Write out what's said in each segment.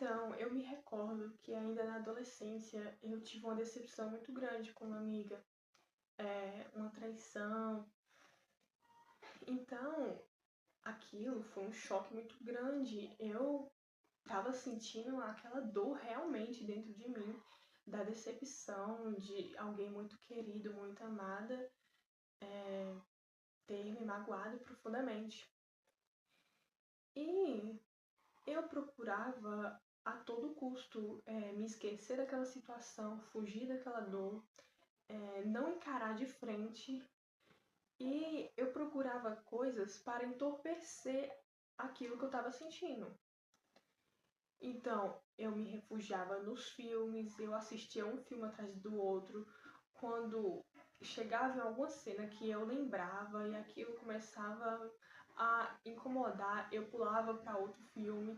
Então, eu me recordo que ainda na adolescência eu tive uma decepção muito grande com uma amiga, uma traição. Então, aquilo foi um choque muito grande. Eu tava sentindo aquela dor realmente dentro de mim, da decepção de alguém muito querido, muito amada, ter me magoado profundamente. E eu procurava a todo custo me esquecer daquela situação, fugir daquela dor, não encarar de frente, e eu procurava coisas para entorpecer aquilo que eu estava sentindo. Então, eu me refugiava nos filmes, eu assistia um filme atrás do outro. Quando chegava em alguma cena que eu lembrava e aquilo começava a incomodar, eu pulava para outro filme.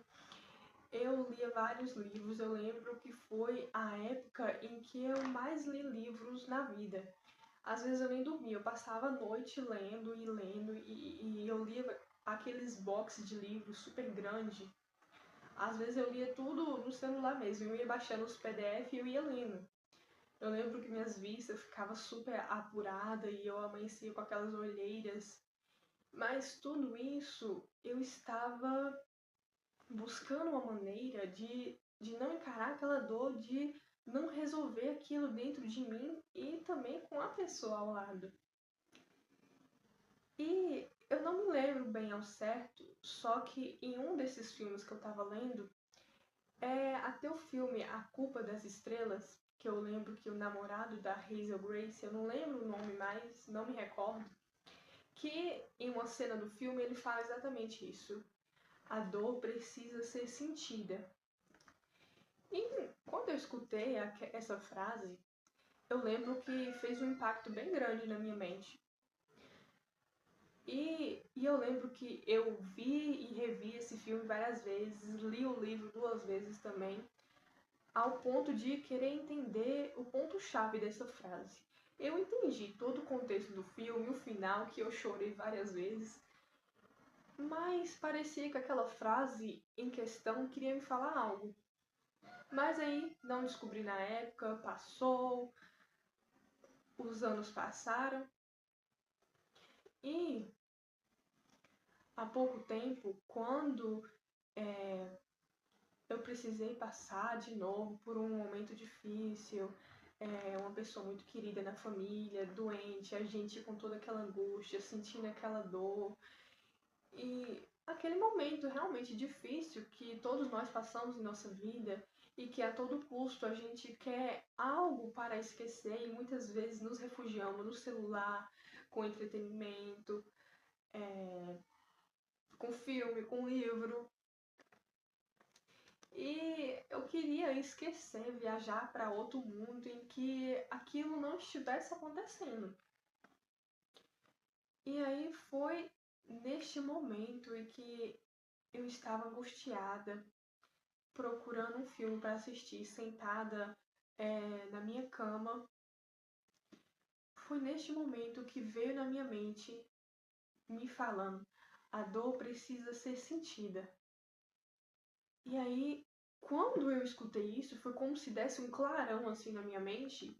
Eu lia vários livros, eu lembro que foi a época em que eu mais li livros na vida. Às vezes eu nem dormia, eu passava a noite lendo e eu lia aqueles boxes de livros super grande. Às vezes eu lia tudo no celular mesmo, eu ia baixando os PDF e eu ia lendo. Eu lembro que minhas vistas ficavam super apuradas e eu amanhecia com aquelas olheiras. Mas tudo isso eu estava buscando uma maneira de não encarar aquela dor, de não resolver aquilo dentro de mim e também com a pessoa ao lado. E eu não me lembro bem ao certo, só que em um desses filmes que eu tava lendo, até o filme A Culpa das Estrelas, que eu lembro que o namorado da Hazel Grace, eu não lembro o nome mais, não me recordo, que em uma cena do filme ele fala exatamente isso. A dor precisa ser sentida. E quando eu escutei essa frase, eu lembro que fez um impacto bem grande na minha mente. E eu lembro que eu vi e revi esse filme várias vezes, li o livro 2 vezes também, ao ponto de querer entender o ponto-chave dessa frase. Eu entendi todo o contexto do filme, o final, que eu chorei várias vezes, mas parecia que aquela frase em questão queria me falar algo. Mas aí não descobri na época, passou, os anos passaram e há pouco tempo, quando eu precisei passar de novo por um momento difícil, uma pessoa muito querida na família, doente, a gente com toda aquela angústia, sentindo aquela dor. E aquele momento realmente difícil que todos nós passamos em nossa vida e que a todo custo a gente quer algo para esquecer e muitas vezes nos refugiamos no celular, com entretenimento, com filme, com livro. E eu queria esquecer, viajar para outro mundo em que aquilo não estivesse acontecendo. E aí foi neste momento em que eu estava angustiada, procurando um filme para assistir, sentada na minha cama. Foi neste momento que veio na minha mente me falando: a dor precisa ser sentida. E aí, quando eu escutei isso, foi como se desse um clarão assim na minha mente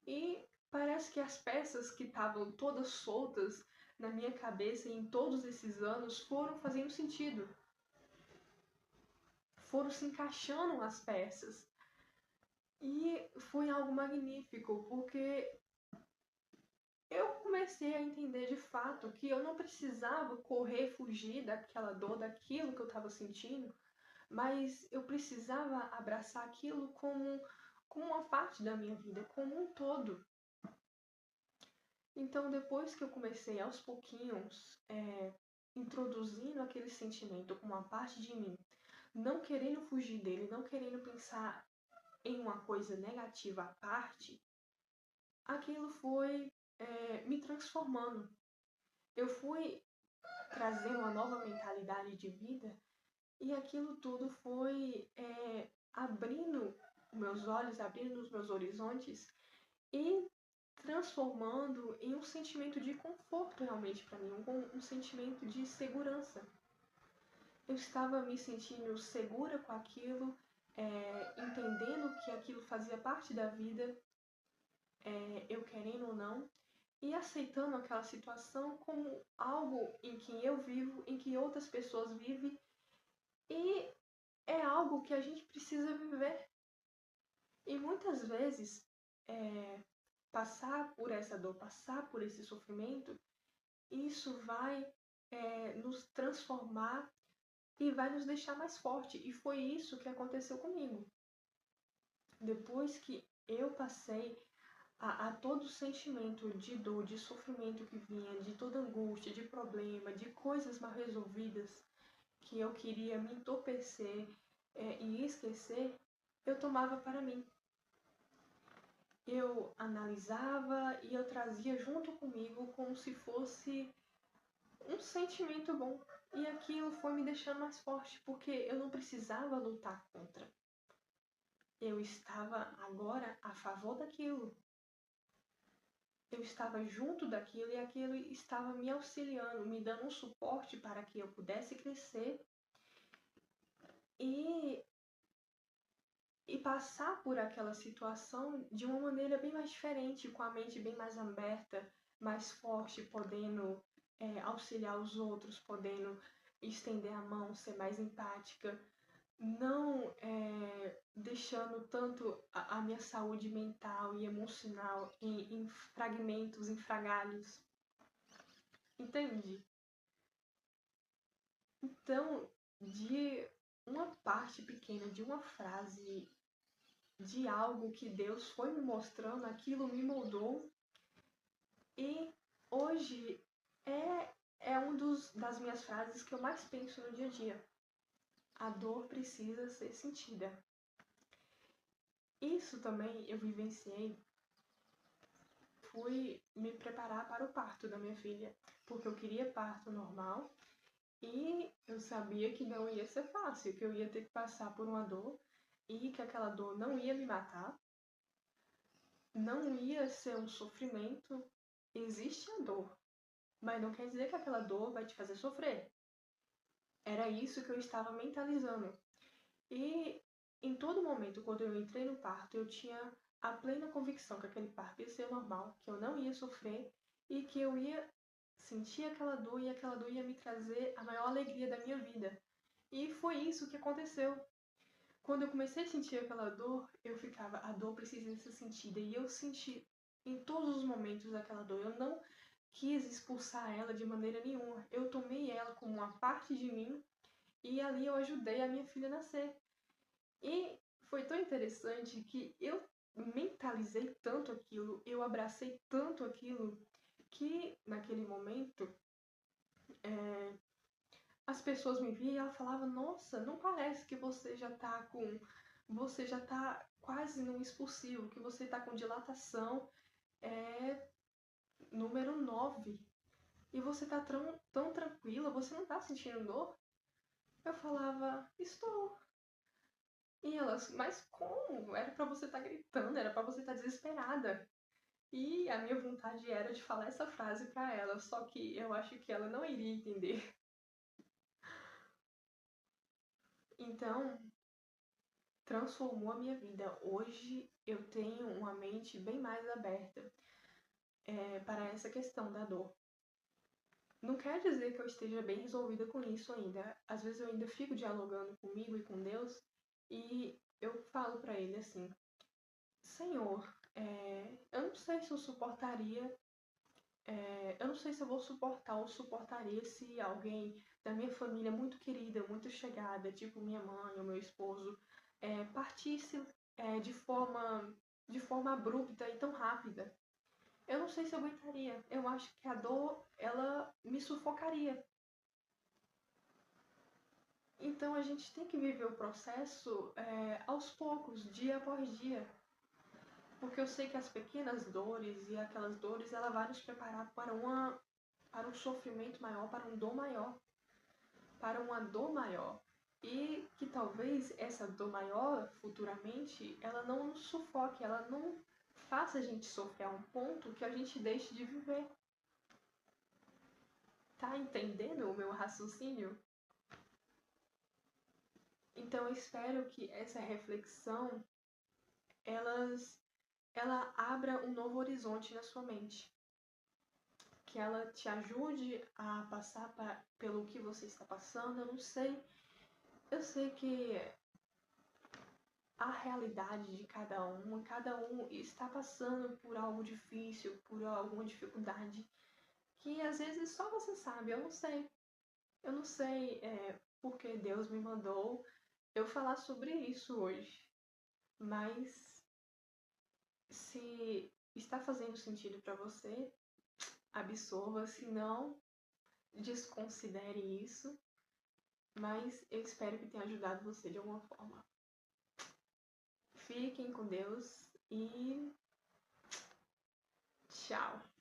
e parece que as peças que estavam todas soltas na minha cabeça em todos esses anos foram fazendo sentido. Foram se encaixando as peças. E foi algo magnífico, porque eu comecei a entender de fato que eu não precisava correr, fugir daquela dor, daquilo que eu estava sentindo, mas eu precisava abraçar aquilo como uma parte da minha vida, como um todo. Então, depois que eu comecei aos pouquinhos, introduzindo aquele sentimento como uma parte de mim, não querendo fugir dele, não querendo pensar em uma coisa negativa à parte, aquilo foi me transformando. Eu fui trazendo uma nova mentalidade de vida e aquilo tudo foi abrindo meus olhos, abrindo os meus horizontes e transformando em um sentimento de conforto realmente para mim, um sentimento de segurança. Eu estava me sentindo segura com aquilo, entendendo que aquilo fazia parte da vida, eu querendo ou não, e aceitando aquela situação como algo em que eu vivo, em que outras pessoas vivem, e é algo que a gente precisa viver. E muitas vezes, passar por essa dor, passar por esse sofrimento, isso vai nos transformar e vai nos deixar mais forte. E foi isso que aconteceu comigo. Depois que eu passei a todo o sentimento de dor, de sofrimento que vinha, de toda angústia, de problema, de coisas mal resolvidas que eu queria me entorpecer e esquecer, eu tomava para mim. Eu analisava e eu trazia junto comigo como se fosse um sentimento bom. E aquilo foi me deixando mais forte, porque eu não precisava lutar contra. Eu estava agora a favor daquilo. Eu estava junto daquilo e aquilo estava me auxiliando, me dando um suporte para que eu pudesse crescer e, e passar por aquela situação de uma maneira bem mais diferente, com a mente bem mais aberta, mais forte, podendo auxiliar os outros, podendo estender a mão, ser mais empática, não deixando tanto a minha saúde mental e emocional em fragmentos, em frangalhos. Entende? Então, de uma parte pequena, de uma frase, de algo que Deus foi me mostrando, aquilo me moldou. E hoje é das minhas frases que eu mais penso no dia a dia. A dor precisa ser sentida. Isso também eu vivenciei. Fui me preparar para o parto da minha filha, porque eu queria parto normal e eu sabia que não ia ser fácil, que eu ia ter que passar por uma dor e que aquela dor não ia me matar, não ia ser um sofrimento. Existe a dor, mas não quer dizer que aquela dor vai te fazer sofrer. Era isso que eu estava mentalizando. E em todo momento, quando eu entrei no parto, eu tinha a plena convicção que aquele parto ia ser normal, que eu não ia sofrer e que eu ia sentir aquela dor e aquela dor ia me trazer a maior alegria da minha vida. E foi isso que aconteceu. Quando eu comecei a sentir aquela dor, eu ficava, a dor precisa ser sentida. E eu senti em todos os momentos aquela dor. Eu não quis expulsar ela de maneira nenhuma. Eu tomei ela como uma parte de mim e ali eu ajudei a minha filha a nascer. E foi tão interessante que eu mentalizei tanto aquilo, eu abracei tanto aquilo, que naquele momento as pessoas me viam e ela falava, nossa, não parece que você já tá quase no expulsivo, que você tá com dilatação número 9 e você tá tão tranquila, você não tá sentindo dor? Eu falava, estou. E elas, mas como? Era pra você estar gritando, era pra você estar desesperada. E a minha vontade era de falar essa frase pra ela, só que eu acho que ela não iria entender. Então, transformou a minha vida. Hoje eu tenho uma mente bem mais aberta para essa questão da dor. Não quer dizer que eu esteja bem resolvida com isso ainda. Às vezes eu ainda fico dialogando comigo e com Deus e eu falo pra ele assim: Senhor, eu não sei se eu suportaria, eu não sei se eu vou suportar ou suportaria se alguém da minha família muito querida, muito chegada, tipo minha mãe ou meu esposo, partisse de forma abrupta e tão rápida. Eu não sei se eu aguentaria. Eu acho que a dor, ela me sufocaria. Então a gente tem que viver o processo aos poucos, dia após dia. Porque eu sei que as pequenas dores e aquelas dores, ela vai nos preparar para um sofrimento maior, para um dor maior, para uma dor maior. E que talvez essa dor maior, futuramente, ela não nos sufoque, ela não faça a gente sofrer a um ponto que a gente deixe de viver. Tá entendendo o meu raciocínio? Então eu espero que essa reflexão ela abra um novo horizonte na sua mente, que ela te ajude a passar pelo que você está passando. Eu não sei, eu sei que a realidade de cada um está passando por algo difícil, por alguma dificuldade, que às vezes só você sabe. Eu não sei porque Deus me mandou eu falar sobre isso hoje, mas se está fazendo sentido para você, absorva, se não, desconsidere isso, mas eu espero que tenha ajudado você de alguma forma. Fiquem com Deus e tchau!